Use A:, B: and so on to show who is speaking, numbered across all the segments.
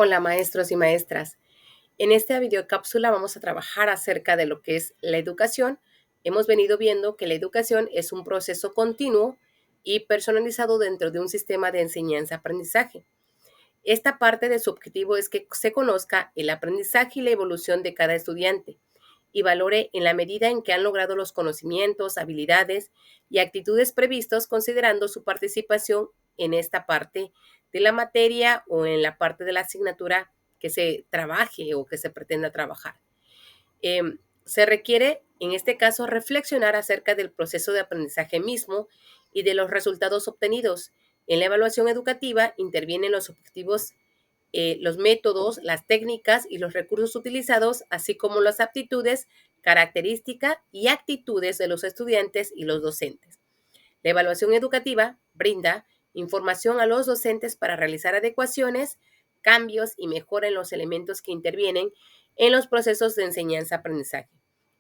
A: Hola maestros y maestras. En esta videocápsula vamos a trabajar acerca de lo que es la educación. Hemos venido viendo que la educación es un proceso continuo y personalizado dentro de un sistema de enseñanza-aprendizaje. Esta parte de su objetivo es que se conozca el aprendizaje y la evolución de cada estudiante y valore en la medida en que han logrado los conocimientos, habilidades y actitudes previstos considerando su participación en esta parte de la materia o en la parte de la asignatura que se trabaje o que se pretenda trabajar. Se requiere, en este caso, reflexionar acerca del proceso de aprendizaje mismo y de los resultados obtenidos. En la evaluación educativa intervienen los objetivos, los métodos, las técnicas y los recursos utilizados, así como las aptitudes, características y actitudes de los estudiantes y los docentes. La evaluación educativa brinda información a los docentes para realizar adecuaciones, cambios y mejora en los elementos que intervienen en los procesos de enseñanza-aprendizaje.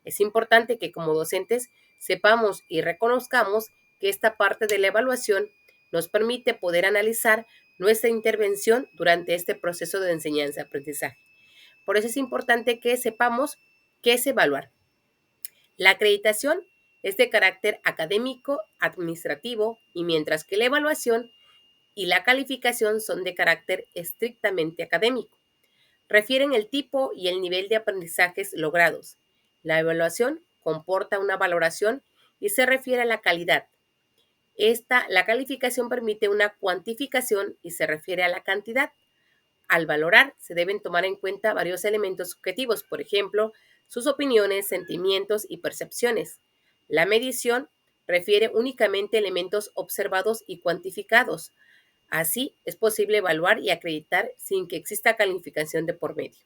A: Es importante que como docentes sepamos y reconozcamos que esta parte de la evaluación nos permite poder analizar nuestra intervención durante este proceso de enseñanza-aprendizaje. Por eso es importante que sepamos qué es evaluar. La acreditación es de carácter académico, administrativo, y mientras que la evaluación y la calificación son de carácter estrictamente académico. Refieren el tipo y el nivel de aprendizajes logrados. La evaluación comporta una valoración y se refiere a la calidad. La calificación permite una cuantificación y se refiere a la cantidad. Al valorar, se deben tomar en cuenta varios elementos subjetivos, por ejemplo, sus opiniones, sentimientos y percepciones. La medición refiere únicamente a elementos observados y cuantificados. Así, es posible evaluar y acreditar sin que exista calificación de por medio.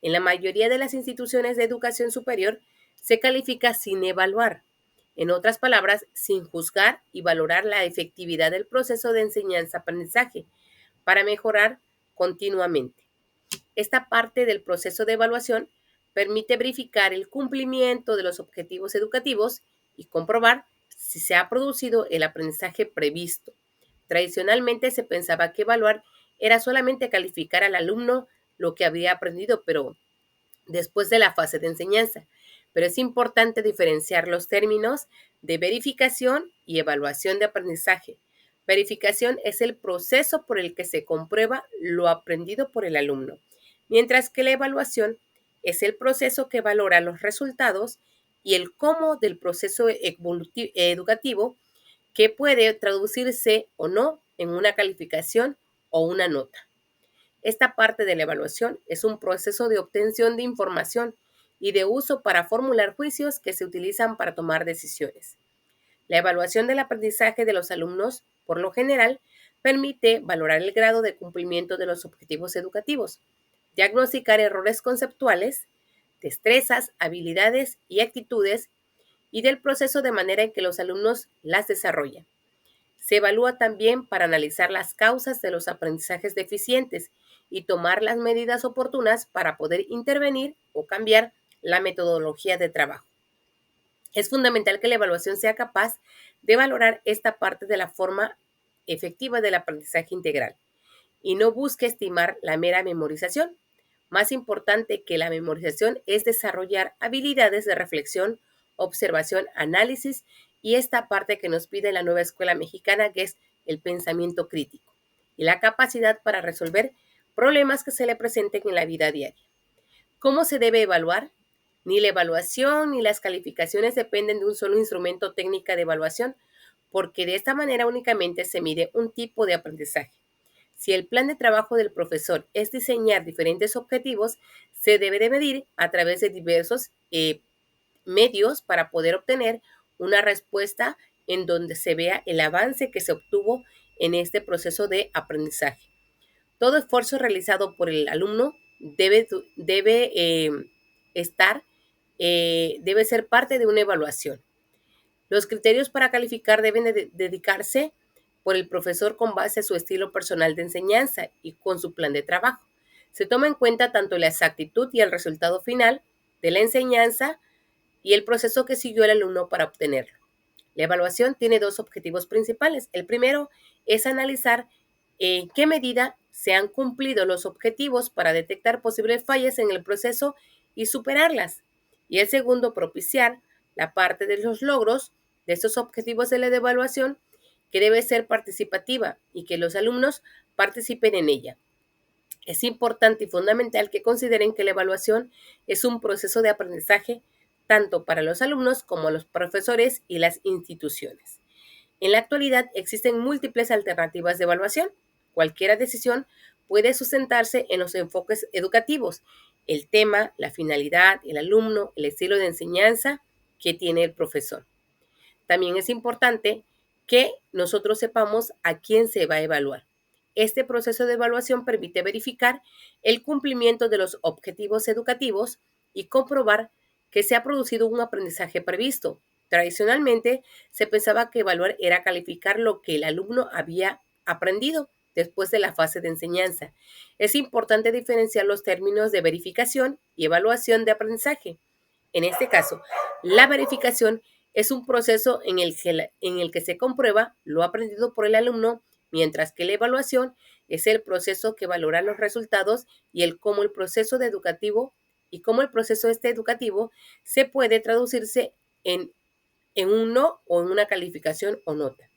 A: En la mayoría de las instituciones de educación superior, se califica sin evaluar. En otras palabras, sin juzgar y valorar la efectividad del proceso de enseñanza-aprendizaje para mejorar continuamente. Esta parte del proceso de evaluación permite verificar el cumplimiento de los objetivos educativos y comprobar si se ha producido el aprendizaje previsto. Tradicionalmente se pensaba que evaluar era solamente calificar al alumno lo que había aprendido, pero después de la fase de enseñanza. Pero es importante diferenciar los términos de verificación y evaluación de aprendizaje. Verificación es el proceso por el que se comprueba lo aprendido por el alumno, mientras que la evaluación es el proceso que valora los resultados y el cómo del proceso educativo que puede traducirse o no en una calificación o una nota. Esta parte de la evaluación es un proceso de obtención de información y de uso para formular juicios que se utilizan para tomar decisiones. La evaluación del aprendizaje de los alumnos, por lo general, permite valorar el grado de cumplimiento de los objetivos educativos, diagnosticar errores conceptuales, destrezas, habilidades y actitudes y del proceso de manera en que los alumnos las desarrollan. Se evalúa también para analizar las causas de los aprendizajes deficientes y tomar las medidas oportunas para poder intervenir o cambiar la metodología de trabajo. Es fundamental que la evaluación sea capaz de valorar esta parte de la forma efectiva del aprendizaje integral y no busque estimar la mera memorización. Más importante que la memorización es desarrollar habilidades de reflexión, observación, análisis y esta parte que nos pide la nueva escuela mexicana, que es el pensamiento crítico y la capacidad para resolver problemas que se le presenten en la vida diaria. ¿Cómo se debe evaluar? Ni la evaluación ni las calificaciones dependen de un solo instrumento técnico de evaluación, porque de esta manera únicamente se mide un tipo de aprendizaje. Si el plan de trabajo del profesor es diseñar diferentes objetivos, se debe de medir a través de diversos medios para poder obtener una respuesta en donde se vea el avance que se obtuvo en este proceso de aprendizaje. Todo esfuerzo realizado por el alumno debe ser parte de una evaluación. Los criterios para calificar deben dedicarse por el profesor con base a su estilo personal de enseñanza y con su plan de trabajo. Se toma en cuenta tanto la exactitud y el resultado final de la enseñanza y el proceso que siguió el alumno para obtenerlo. La evaluación tiene dos objetivos principales. El primero es analizar en qué medida se han cumplido los objetivos para detectar posibles fallas en el proceso y superarlas. Y el segundo, propiciar la parte de los logros de estos objetivos de la evaluación, que debe ser participativa y que los alumnos participen en ella. Es importante y fundamental que consideren que la evaluación es un proceso de aprendizaje tanto para los alumnos como los profesores y las instituciones. En la actualidad existen múltiples alternativas de evaluación. Cualquier decisión puede sustentarse en los enfoques educativos, el tema, la finalidad, el alumno, el estilo de enseñanza que tiene el profesor. También es importante que nosotros sepamos a quién se va a evaluar. Este proceso de evaluación permite verificar el cumplimiento de los objetivos educativos y comprobar que se ha producido un aprendizaje previsto. Tradicionalmente, se pensaba que evaluar era calificar lo que el alumno había aprendido después de la fase de enseñanza. Es importante diferenciar los términos de verificación y evaluación de aprendizaje. En este caso, la verificación es un proceso en el que se comprueba lo aprendido por el alumno, mientras que la evaluación es el proceso que valora los resultados y cómo el proceso educativo se puede traducirse en un no o en una calificación o nota.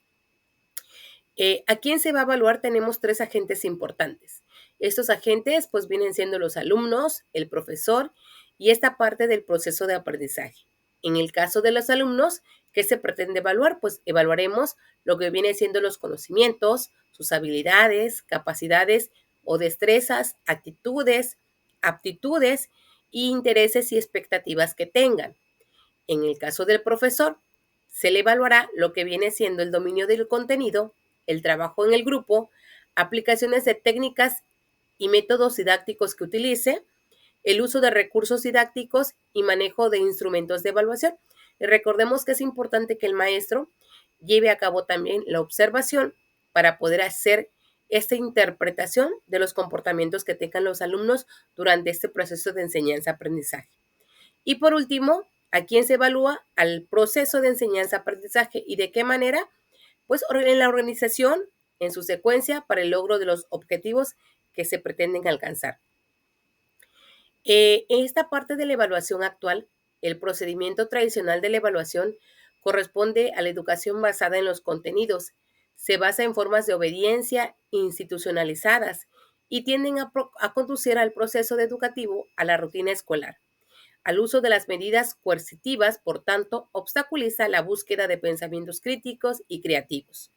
A: ¿A quién se va a evaluar? Tenemos 3 agentes importantes. Estos agentes pues vienen siendo los alumnos, el profesor y esta parte del proceso de aprendizaje. En el caso de los alumnos, ¿qué se pretende evaluar? Pues evaluaremos lo que viene siendo los conocimientos, sus habilidades, capacidades o destrezas, actitudes, aptitudes, intereses y expectativas que tengan. En el caso del profesor, se le evaluará lo que viene siendo el dominio del contenido, el trabajo en el grupo, aplicaciones de técnicas y métodos didácticos que utilice, el uso de recursos didácticos y manejo de instrumentos de evaluación. Y recordemos que es importante que el maestro lleve a cabo también la observación para poder hacer esta interpretación de los comportamientos que tengan los alumnos durante este proceso de enseñanza-aprendizaje. Y por último, ¿a quién se evalúa? Al proceso de enseñanza-aprendizaje. ¿Y de qué manera? Pues en la organización, en su secuencia, para el logro de los objetivos que se pretenden alcanzar. En esta parte de la evaluación actual, el procedimiento tradicional de la evaluación corresponde a la educación basada en los contenidos. Se basa en formas de obediencia institucionalizadas y tienden a conducir al proceso educativo a la rutina escolar. Al uso de las medidas coercitivas, por tanto, obstaculiza la búsqueda de pensamientos críticos y creativos.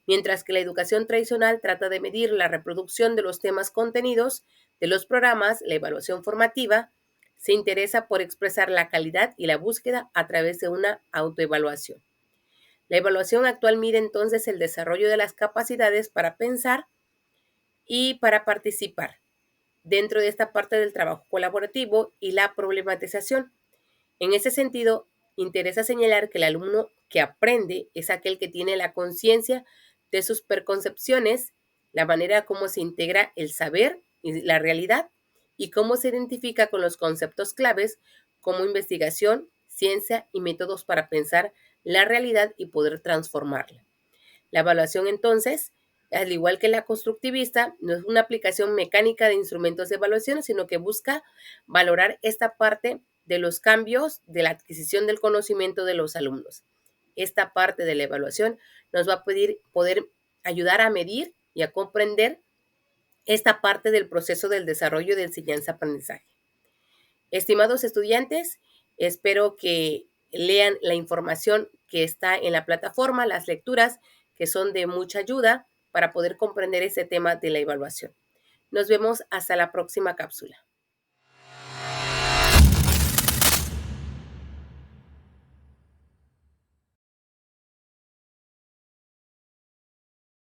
A: Mientras que la educación tradicional trata de medir la reproducción de los temas contenidos de los programas, la evaluación formativa se interesa por expresar la calidad y la búsqueda a través de una autoevaluación. La evaluación actual mide entonces el desarrollo de las capacidades para pensar y para participar dentro de esta parte del trabajo colaborativo y la problematización. En ese sentido, interesa señalar que el alumno que aprende es aquel que tiene la conciencia de sus preconcepciones, la manera como se integra el saber y la realidad y cómo se identifica con los conceptos claves como investigación, ciencia y métodos para pensar la realidad y poder transformarla. La evaluación, entonces, al igual que la constructivista, no es una aplicación mecánica de instrumentos de evaluación, sino que busca valorar esta parte de los cambios de la adquisición del conocimiento de los alumnos. Esta parte de la evaluación nos va a poder ayudar a medir y a comprender esta parte del proceso del desarrollo de enseñanza-aprendizaje. Estimados estudiantes, espero que lean la información que está en la plataforma, las lecturas que son de mucha ayuda para poder comprender este tema de la evaluación. Nos vemos hasta la próxima cápsula.